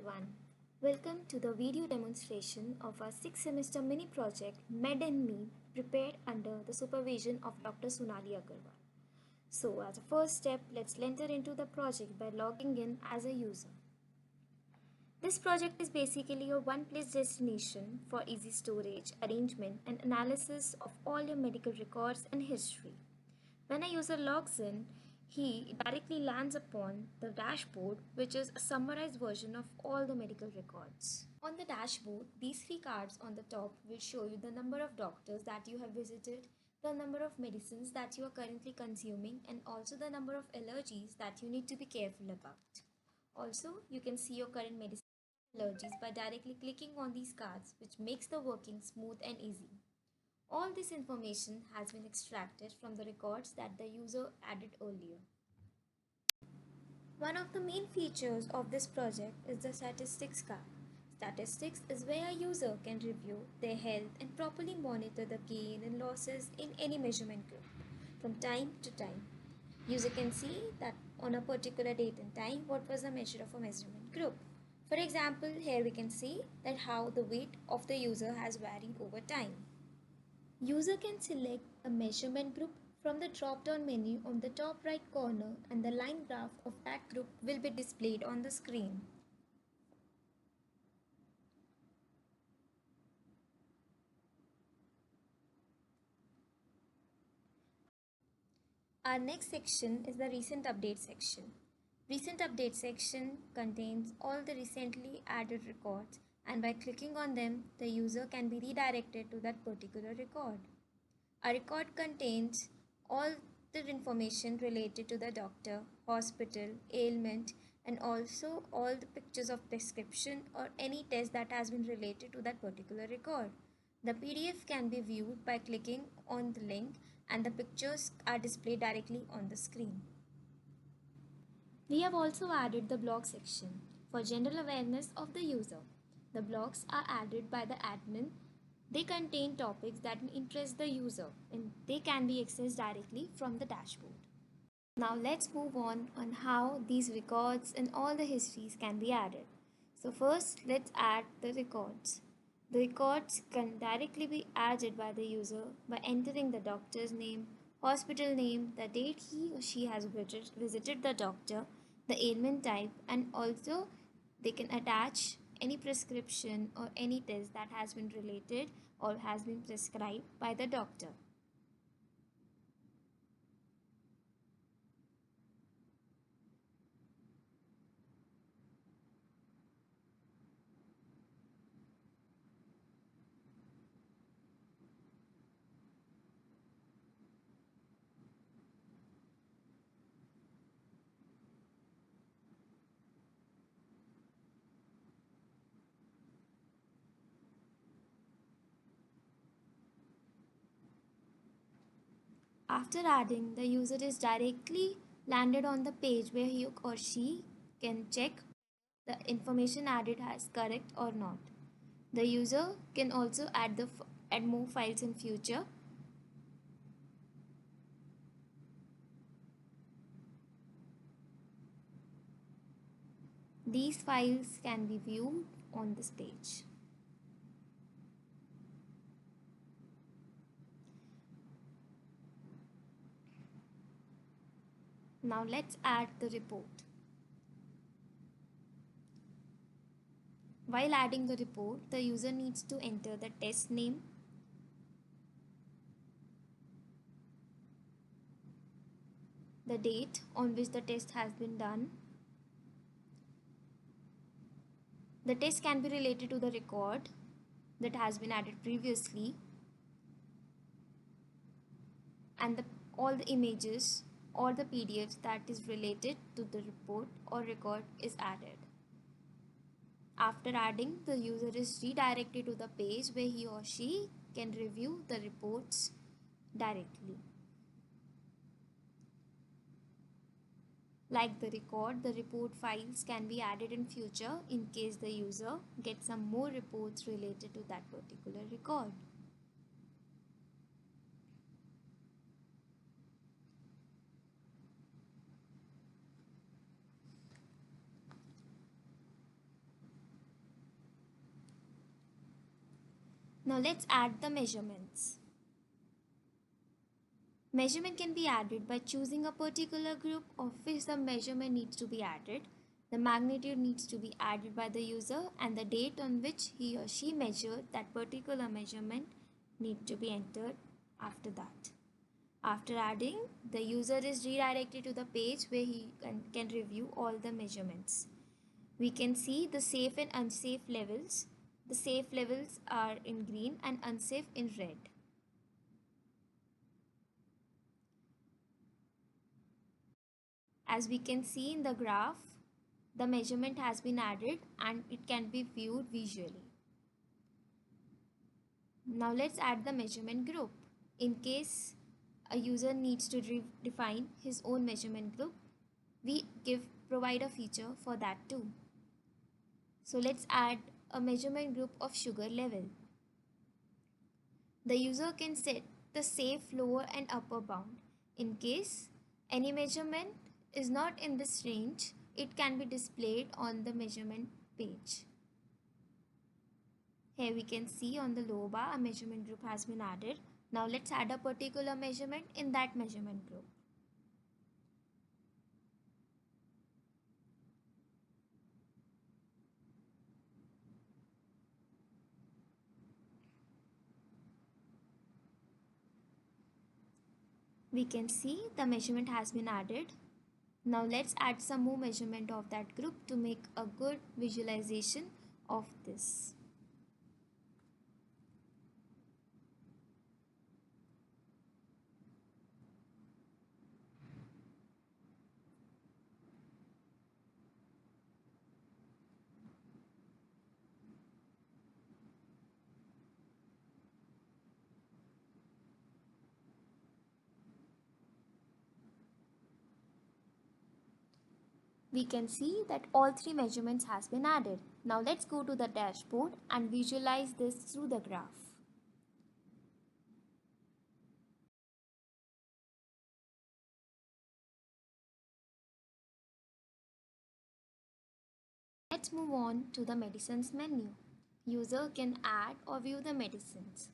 everyone. Welcome to the video demonstration of our 6th semester mini project Med and Me prepared under the supervision of Dr. Sonali Agarwal. So as a first step, let's enter into the project by logging in as a user. This project is basically a one-place destination for easy storage, arrangement and analysis of all your medical records and history. When a user logs in, he directly lands upon the dashboard, which is a summarized version of all the medical records. On the dashboard, these three cards on the top will show you the number of doctors that you have visited, the number of medicines that you are currently consuming, and also the number of allergies that you need to be careful about. Also, you can see your current medicine allergies by directly clicking on these cards, which makes the working smooth and easy. All this information has been extracted from the records that the user added earlier. One of the main features of this project is the statistics card. Statistics is where a user can review their health and properly monitor the gain and losses in any measurement group from time to time. User can see that on a particular date and time what was the measure of a measurement group. For example, here we can see that how the weight of the user has varied over time. User can select a measurement group from the drop-down menu on the top right corner and the line graph of that group will be displayed on the screen. Our next section is the recent update section. Recent update section contains all the recently added records, and by clicking on them, the user can be redirected to that particular record. A record contains all the information related to the doctor, hospital, ailment, and also all the pictures of prescription or any test that has been related to that particular record. The PDF can be viewed by clicking on the link and the pictures are displayed directly on the screen. We have also added the blog section for general awareness of the user. The blogs are added by the admin. They contain topics that interest the user and they can be accessed directly from the dashboard. Now let's move on how these records and all the histories can be added. So first let's add the records. The records can directly be added by the user by entering the doctor's name, hospital name, the date he or she has visited the doctor, the ailment type, and also they can attach any prescription or any test that has been related or has been prescribed by the doctor. After adding, the user is directly landed on the page where he or she can check the information added as correct or not. The user can also add more files in future. These files can be viewed on this page. Now let's add the report. While adding the report, the user needs to enter the test name, the date on which the test has been done. The test can be related to the record that has been added previously, and all the images or the PDFs that is related to the report or record is added. After adding, the user is redirected to the page where he or she can review the reports directly. Like the record, the report files can be added in future in case the user gets some more reports related to that particular record. Now let's add the measurements. Measurement can be added by choosing a particular group of which the measurement needs to be added. The magnitude needs to be added by the user and the date on which he or she measured that particular measurement need to be entered after that. After adding, the user is redirected to the page where he can review all the measurements. We can see the safe and unsafe levels. The safe levels are in green and unsafe in red. As we can see in the graph, the measurement has been added and it can be viewed visually. Now let's add the measurement group. In case a user needs to define his own measurement group, we provide a feature for that too. So let's add a measurement group of sugar level. The user can set the safe lower and upper bound. In case any measurement is not in this range, it can be displayed on the measurement page. Here we can see on the lower bar a measurement group has been added. Now let's add a particular measurement in that measurement group. We can see the measurement has been added. Now let's add some more measurement of that group to make a good visualization of this. We can see that all three measurements has been added. Now let's go to the dashboard and visualize this through the graph. Let's move on to the medicines menu. User can add or view the medicines.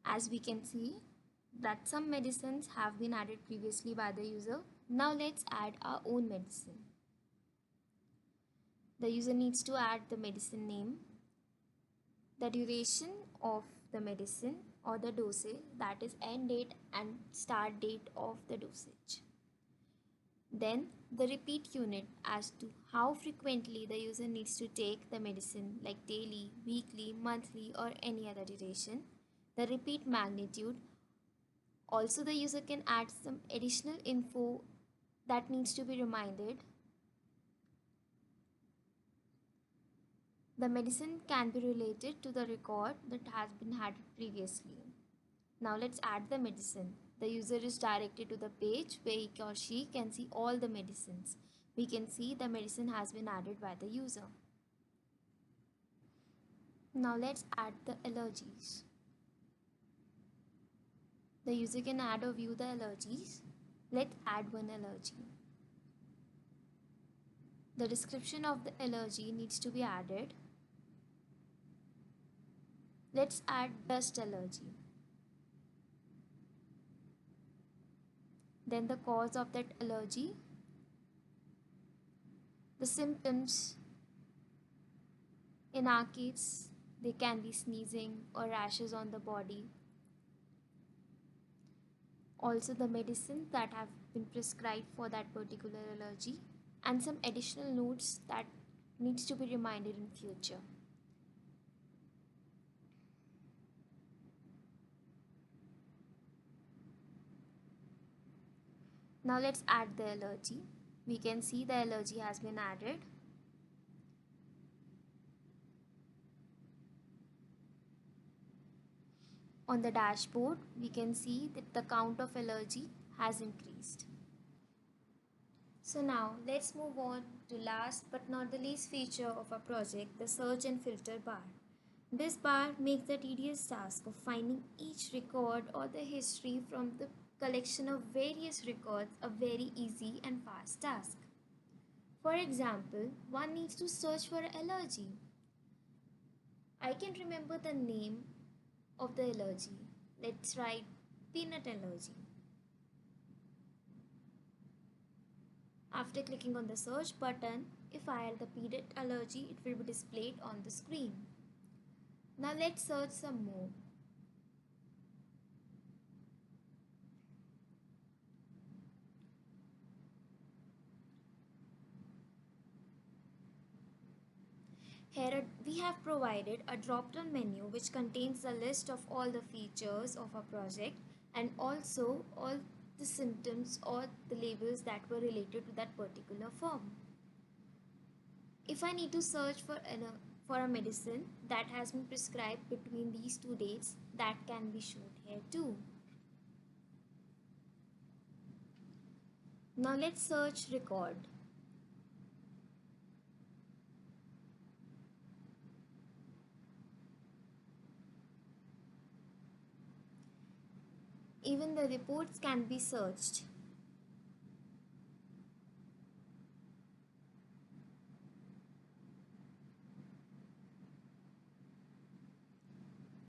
As we can see that some medicines have been added previously by the user. Now let's add our own medicine. The user needs to add the medicine name, the duration of the medicine or the dosage, that is end date and start date of the dosage. Then the repeat unit as to how frequently the user needs to take the medicine, like daily, weekly, monthly or any other duration. The repeat magnitude. Also the user can add some additional info that needs to be reminded. The medicine can be related to the record that has been added previously. Now let's add the medicine. The user is directed to the page where he or she can see all the medicines. We can see the medicine has been added by the user. Now let's add the allergies. The user can add or view the allergies. Let's add one allergy. The description of the allergy needs to be added. Let's add dust allergy. Then the cause of that allergy. The symptoms. In our case, they can be sneezing or rashes on the body. Also the medicines that have been prescribed for that particular allergy and some additional notes that needs to be reminded in future. Now let's add the allergy. We can see the allergy has been added. On the dashboard, we can see that the count of allergy has increased. So now let's move on to last but not the least feature of our project, the search and filter bar. This bar makes the tedious task of finding each record or the history from the collection of various records a very easy and fast task. For example, one needs to search for allergy. I can remember the name of the allergy. Let's write peanut allergy. After clicking on the search button, if I add the peanut allergy, it will be displayed on the screen. Now let's search some more. Here we have provided a drop-down menu which contains a list of all the features of our project and also all the symptoms or the labels that were related to that particular form. If I need to search for a medicine that has been prescribed between these two dates, that can be shown here too. Now let's search record. Even the reports can be searched.